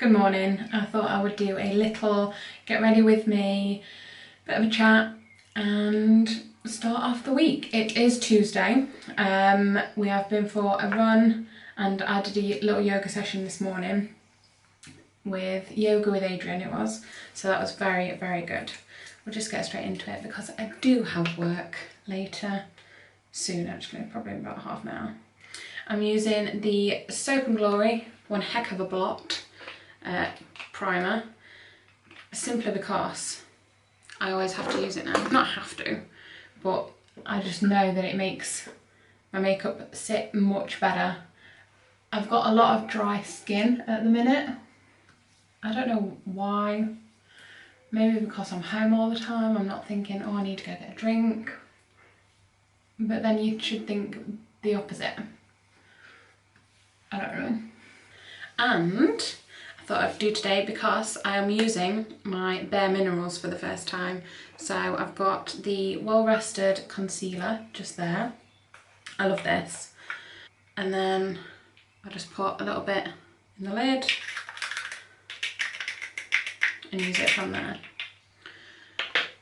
Good morning. I thought I would do a little get ready with me, bit of a chat and start off the week. It is Tuesday. We have been for a run and I did a little yoga session this morning with Yoga with Adrian it was. So that was very, very good. We'll just get straight into it because I do have work later, soon actually, probably about half an hour. I'm using the Soap and Glory One Heck of a Blot primer, simply because I always have to use it now. Not have to, but I just know that it makes my makeup sit much better. I've got a lot of dry skin at the minute. I don't know why. Maybe because I'm home all the time, I'm not thinking, oh, I need to go get a drink. But then you should think the opposite. I don't know. And I thought I'd do today because I am using my Bare Minerals for the first time. So I've got the Well Rested concealer just there. I love this. And then I just put a little bit in the lid and use it from there.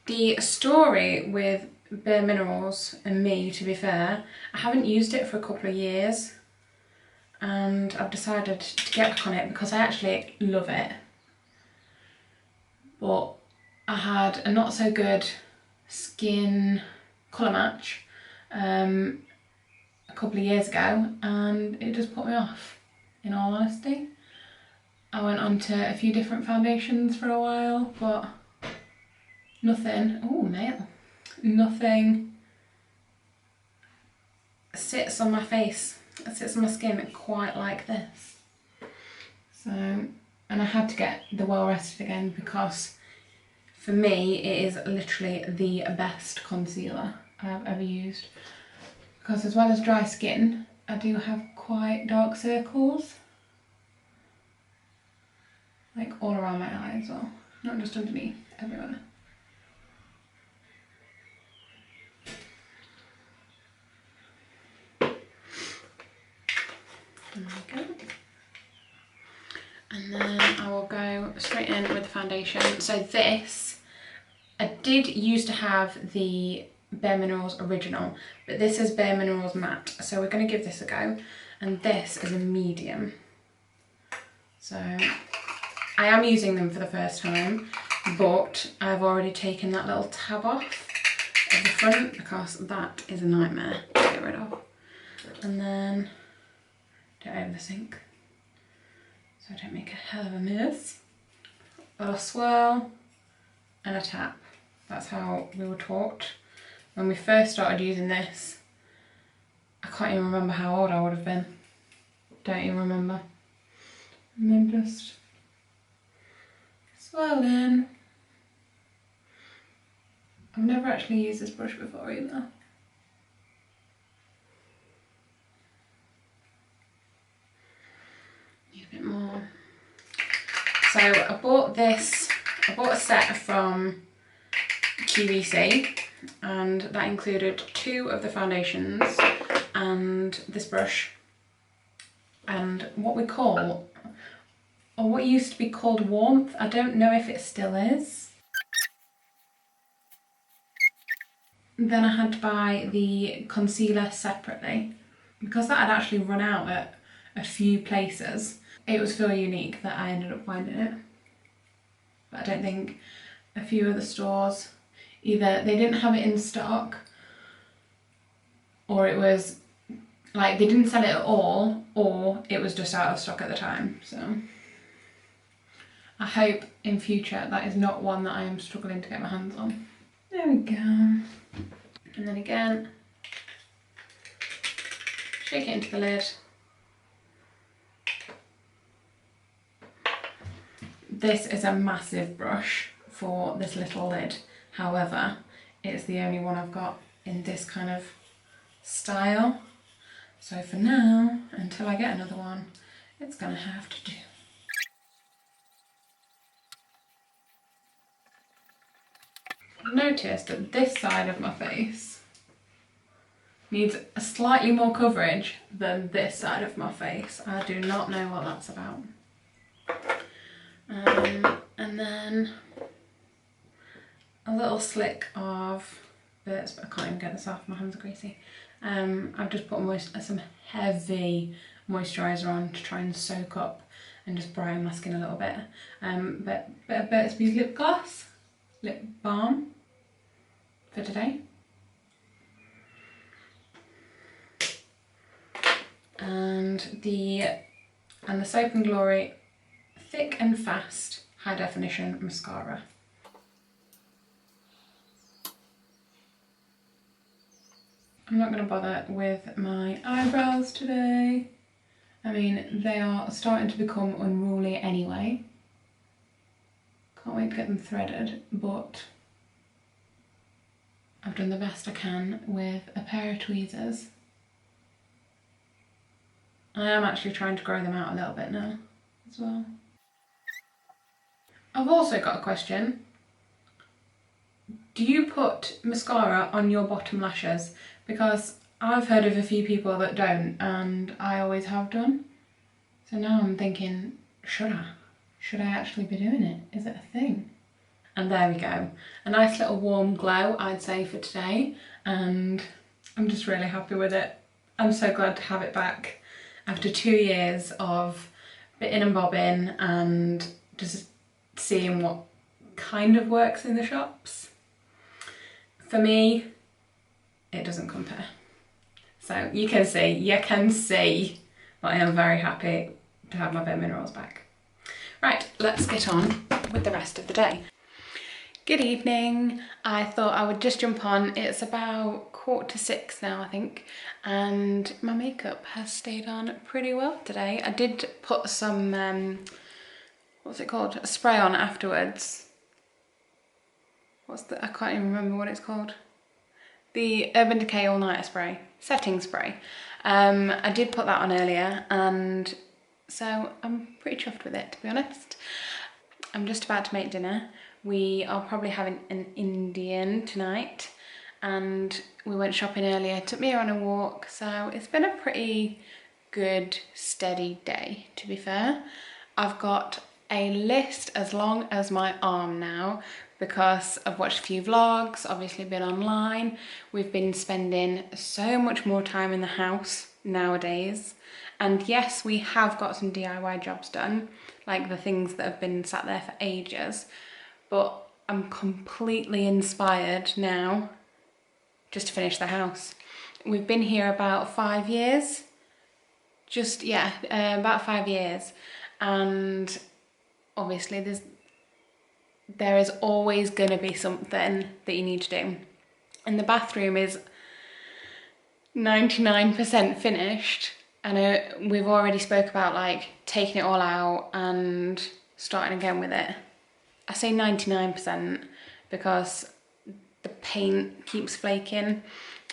The story with Bare Minerals and me, to be fair, I haven't used it for a couple of years. And I've decided to get back on it because I actually love it. But I had a not so good skin colour match a couple of years ago and it just put me off, in all honesty. I went on to a few different foundations for a while, but nothing, oh nail, nothing sits on my face. It sits on my skin quite like this. So, and I had to get the Well Rested again because for me it is literally the best concealer I've ever used. Because as well as dry skin, I do have quite dark circles. Like all around my eye as well, not just underneath, everywhere. There we go. And then I will go straight in with the foundation. So this, I did used to have the Bare Minerals Original, but this is Bare Minerals Matte. So we're going to give this a go. And this is a medium. So I am using them for the first time, but I've already taken that little tab off at the front because that is a nightmare to get rid of. And then don't over the sink so I don't make a hell of a mess. A little swirl and a tap. That's how we were taught. When we first started using this, I can't even remember how old I would have been. Don't even remember. And then just swirl in. I've never actually used this brush before either. A bit more. So I bought a set from QVC and that included 2 of the foundations and this brush and what used to be called Warmth. I don't know if it still is. Then I had to buy the concealer separately because that had actually run out at a few places. It was so unique that I ended up finding it. But I don't think a few of the stores, either they didn't have it in stock or it was like they didn't sell it at all or it was just out of stock at the time. So I hope in future that is not one that I am struggling to get my hands on. There we go. And then again, shake it into the lid. This is a massive brush for this little lid. However, it's the only one I've got in this kind of style. So for now, until I get another one, it's gonna have to do. I've noticed that this side of my face needs a slightly more coverage than this side of my face. I do not know what that's about. then a little slick of bits, but I can't even get this off, my hands are greasy. I've just put some heavy moisturiser on to try and soak up and just brighten my skin a little bit. But Burt's Bees lip gloss, lip balm for today. And the Soap and Glory Thick and Fast High Definition Mascara. I'm not going to bother with my eyebrows today. I mean, they are starting to become unruly anyway. Can't wait to get them threaded, but I've done the best I can with a pair of tweezers. I am actually trying to grow them out a little bit now as well. I've also got a question. Do you put mascara on your bottom lashes? Because I've heard of a few people that don't, and I always have done. So now I'm thinking, should I? Should I actually be doing it? Is it a thing? And there we go. A nice little warm glow, I'd say, for today. And I'm just really happy with it. I'm so glad to have it back after 2 years of bitting and bobbing and just seeing what kind of works in the shops. For me, it doesn't compare. So you can see that I am very happy to have my Bare Minerals back. Right, let's get on with the rest of the day. Good evening. I thought I would just jump on. It's about 5:45 now, I think, and my makeup has stayed on pretty well today. I did put some, what's it called? A spray on afterwards. I can't even remember what it's called. The Urban Decay All Nighter spray, setting spray. I did put that on earlier, and so I'm pretty chuffed with it, to be honest. I'm just about to make dinner. We are probably having an Indian tonight, and we went shopping earlier, took Mia on a walk, so it's been a pretty good, steady day, to be fair. I've got a list as long as my arm now, because I've watched a few vlogs, obviously been online. We've been spending so much more time in the house nowadays. And yes, we have got some DIY jobs done, like the things that have been sat there for ages, but I'm completely inspired now just to finish the house. We've been here about 5 years, about 5 years, and obviously there is always going to be something that you need to do. And the bathroom is 99% finished, and we've already spoke about like taking it all out and starting again with it. I say 99% because the paint keeps flaking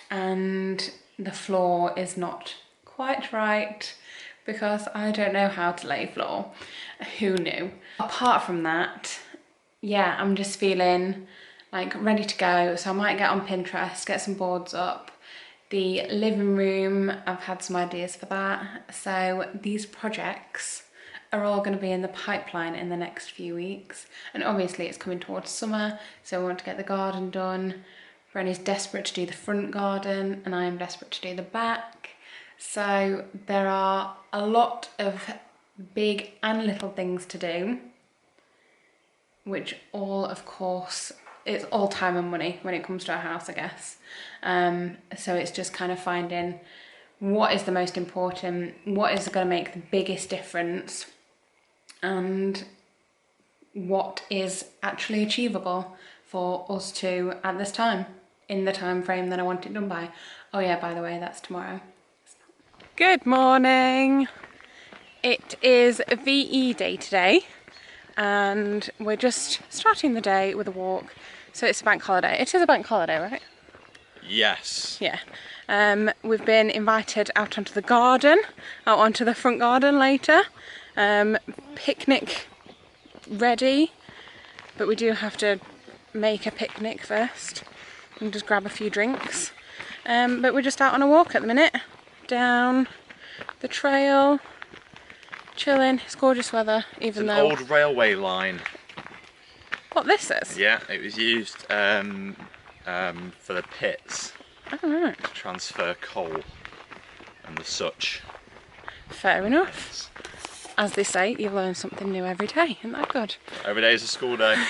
and the floor is not quite right because I don't know how to lay floor. Who knew? Apart from that, yeah, I'm just feeling like ready to go, so I might get on Pinterest, get some boards up. The living room, I've had some ideas for that. So these projects are all going to be in the pipeline in the next few weeks. And obviously it's coming towards summer, so we want to get the garden done. Brenny's desperate to do the front garden and I am desperate to do the back. So there are a lot of big and little things to do, which all, of course, it's all time and money when it comes to our house, I guess. So it's just kind of finding what is the most important, what is going to make the biggest difference, and what is actually achievable for us to at this time, in the time frame that I want it done by. Oh yeah, by the way, that's tomorrow. Good morning. It is VE day today, and we're just starting the day with a walk. So it's a bank holiday. It is a bank holiday, right? Yes. Yeah. We've been invited out onto the garden, out onto the front garden later. Picnic ready, but we do have to make a picnic first and just grab a few drinks. But we're just out on a walk at the minute, down the trail, chilling. It's gorgeous weather, even though... It's an old railway line. what this is? Yeah, it was used for the pits. Oh, right. To transfer coal and the such. Fair enough. As they say, you learn something new every day, isn't that good? Every day is a school day.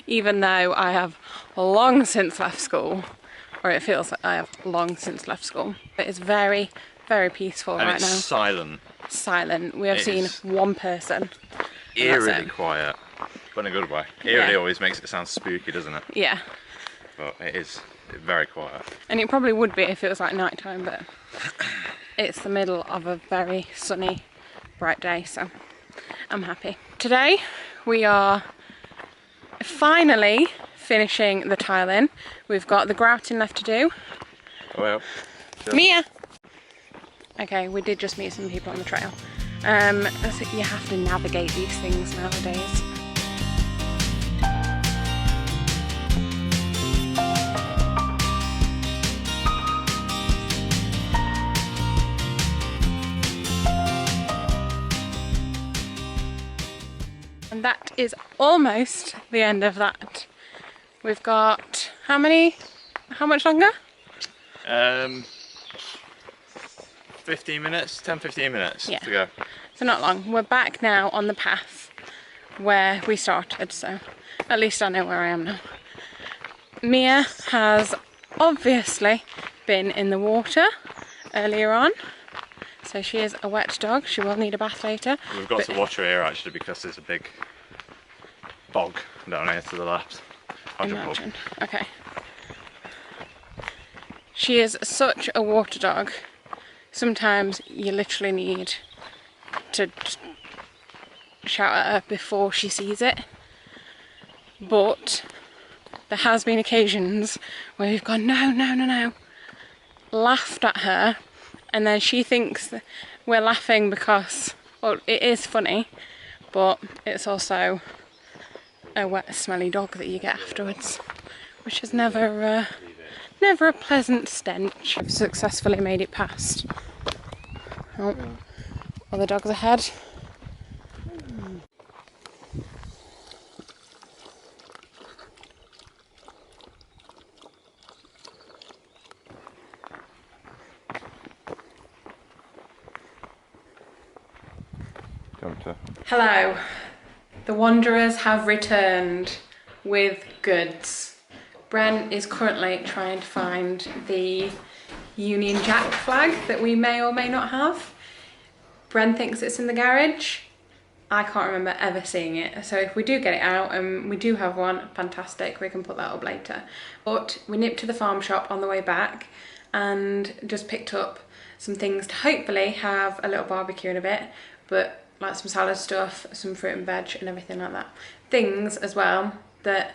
Even though I have long since left school, or it feels like I have long since left school. It is very, very peaceful And right it's now. silent. Silent. We have seen one person. Eerily quiet, but in a good way. Eerily always makes it sound spooky, doesn't it? Yeah. But it is very quiet. And it probably would be if it was like night time, but it's the middle of a very sunny, bright day, so I'm happy. Today we are finally finishing the tiling. We've got the grouting left to do. Well, sure. Mia! Okay, we did just meet some people on the trail. You have to navigate these things nowadays. And that is almost the end of that. We've got how much longer? 15 minutes, 10-15 minutes to go. So not long. We're back now on the path where we started, so at least I know where I am now. Mia has obviously been in the water earlier on. So she is a wet dog. She will need a bath later. We've got to watch her here actually because there's a big bog down here to the left. Imagine. Okay. She is such a water dog. Sometimes you literally need to just shout at her before she sees it. But there has been occasions where we've gone, no, laughed at her. And then she thinks that we're laughing because, well, it is funny, but it's also a wet, smelly dog that you get afterwards, which is never a pleasant stench. I've successfully made it past. Oh, other dogs ahead. Hello, the Wanderers have returned with goods. Bren is currently trying to find the Union Jack flag that we may or may not have. Bren thinks it's in the garage. I can't remember ever seeing it, so if we do get it out and we do have one, fantastic, we can put that up later. But we nipped to the farm shop on the way back and just picked up some things to hopefully have a little barbecue in a bit, but like some salad stuff, some fruit and veg and everything like that. Things as well that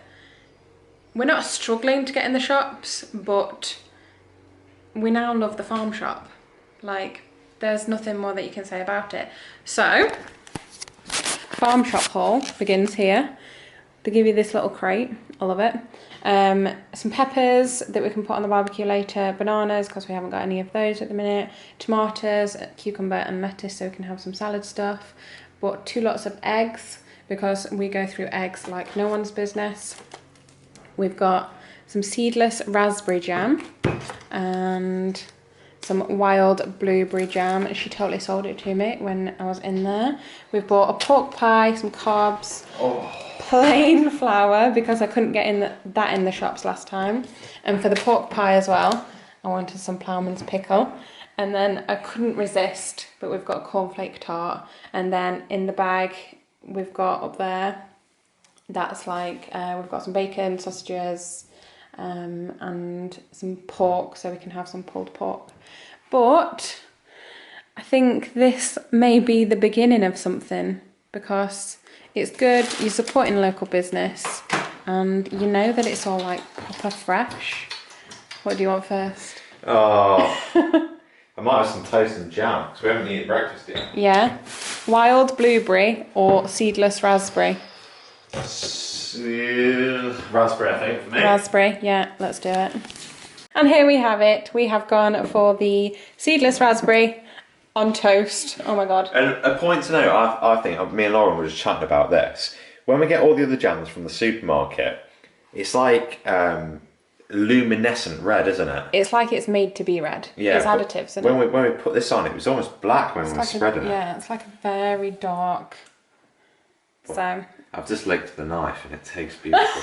we're not struggling to get in the shops, but we now love the farm shop. Like, there's nothing more that you can say about it. So, farm shop haul begins here. They give you this little crate, I love it. Some peppers that we can put on the barbecue later, bananas because we haven't got any of those at the minute, tomatoes, cucumber and lettuce so we can have some salad stuff. Bought 2 lots of eggs because we go through eggs like no one's business. We've got some seedless raspberry jam and some wild blueberry jam. She totally sold it to me when I was in there. We've bought a pork pie, some carbs, plain flour because I couldn't get that in the shops last time. And for the pork pie as well, I wanted some ploughman's pickle. And then I couldn't resist, but we've got a cornflake tart. And then in the bag, we've got up there, that's like, we've got some bacon, sausages, and some pork, so we can have some pulled pork. But I think this may be the beginning of something because it's good, you're supporting local business, and you know that it's all like proper fresh. What do you want first? Oh, I might have some toast and jam because we haven't eaten breakfast yet. Yeah, wild blueberry or seedless raspberry? Raspberry, I think, for me. Raspberry, yeah, let's do it. And here we have it. We have gone for the seedless raspberry on toast. Oh my god. And a point to note, I think me and Lauren were just chatting about this. when we get all the other jams from the supermarket, it's like luminescent red, isn't it? It's like it's made to be red. Yeah, it's additives, isn't when it? When we put this on, it was almost black when we were spreading it. Yeah, it's like a very dark. So I've just licked the knife and it tastes beautiful.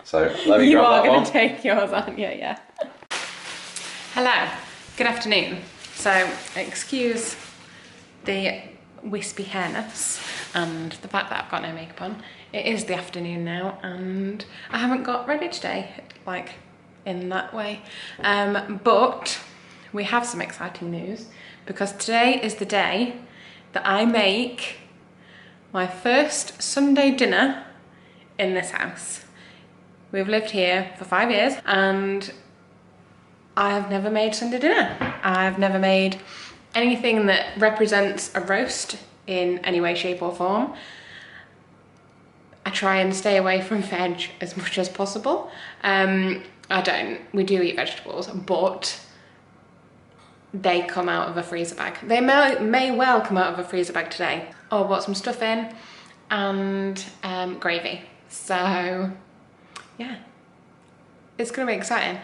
So let me you grab are that going one. to take yours, aren't you? Yeah. Hello. Good afternoon. So excuse the wispy hairness and the fact that I've got no makeup on. It is the afternoon now and I haven't got ready today, like in that way. But we have some exciting news because today is the day that I make my first Sunday dinner in this house. We've lived here for 5 years and I have never made Sunday dinner. I've never made anything that represents a roast in any way, shape or form. I try and stay away from veg as much as possible. We do eat vegetables, but they come out of a freezer bag. They may well come out of a freezer bag today. Oh, I bought some stuff in and gravy. So yeah, it's gonna be exciting.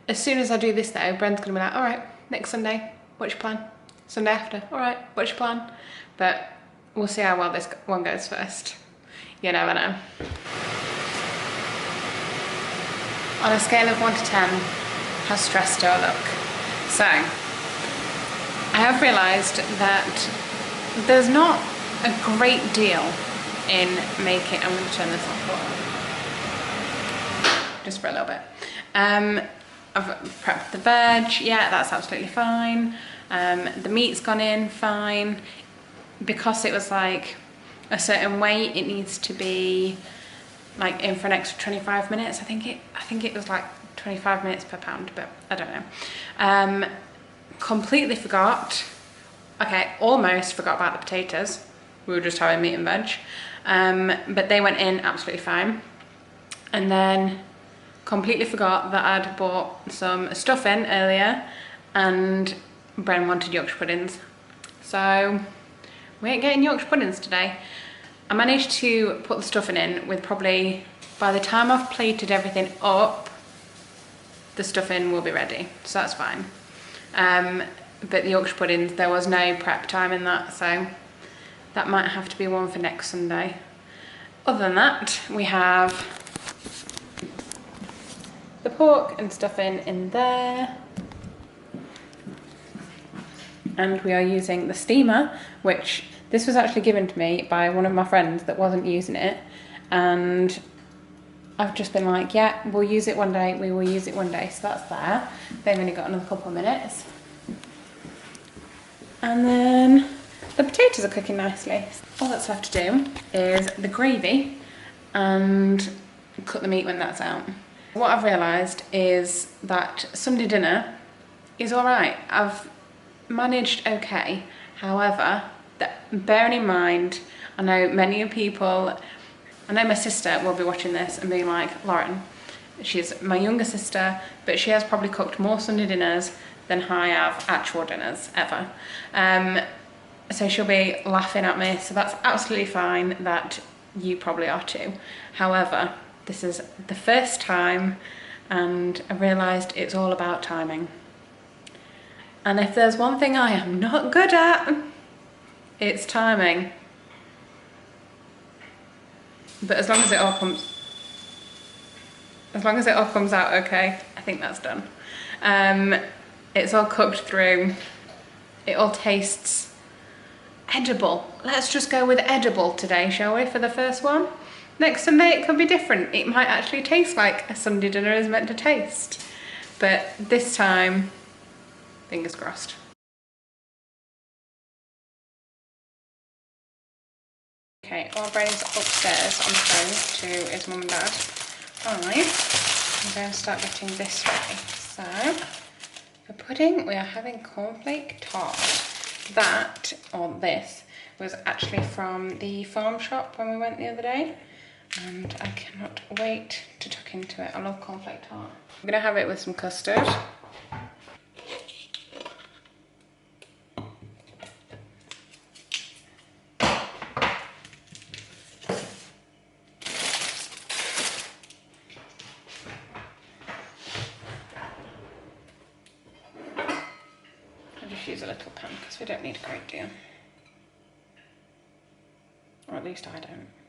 As soon as I do this though, Bren's gonna be like, all right, next Sunday, what's your plan? Sunday after, all right, what's your plan? But we'll see how well this one goes first. You never know. On a scale of 1 to 10, how stressed do I look? So, I have realised that there's not a great deal in making, I'm going to turn this off just for a little bit. I've prepped the veg, yeah, that's absolutely fine. The meat's gone in fine. Because it was like a certain weight, it needs to be like in for an extra 25 minutes. I think it was like 25 minutes per pound, but I don't know. Completely forgot. Okay, almost forgot about the potatoes. We were just having meat and veg. But they went in absolutely fine. And then completely forgot that I'd bought some stuff in earlier and Bren wanted Yorkshire puddings. So we ain't getting Yorkshire puddings today. I managed to put the stuffing in with probably, by the time I've plated everything up, the stuffing will be ready, so that's fine. But the Yorkshire puddings, there was no prep time in that, so that might have to be one for next Sunday. Other than that, we have the pork and stuffing in there. And we are using the steamer, which this was actually given to me by one of my friends that wasn't using it. And I've just been like, yeah, we'll use it one day, we will use it one day. So that's there. They've only got another couple of minutes. And then the potatoes are cooking nicely. All that's left to do is the gravy and cook the meat when that's out. What I've realised is that Sunday dinner is all right. I've managed okay. However, bearing in mind, I know many people, I know my sister will be watching this and being like, Lauren, she's my younger sister, but she has probably cooked more Sunday dinners than I have actual dinners ever. So she'll be laughing at me, so that's absolutely fine that you probably are too. However, this is the first time and I realised it's all about timing. And if there's one thing I am not good at, it's timing. But as long as it all comes out okay, I think that's done. It's all cooked through. It all tastes edible. Let's just go with edible today, shall we, for the first one? Next Sunday it could be different. It might actually taste like a Sunday dinner is meant to taste. But this time, fingers crossed. Okay, our Bren's upstairs on the phone to his mum and dad. I'm going to start getting this ready. So, for pudding, we are having cornflake tart. That, or this, was actually from the farm shop when we went the other day. And I cannot wait to tuck into it. I love cornflake tart. I'm going to have it with some custard. just use a little pan because we don't need a great deal. Or at least I don't.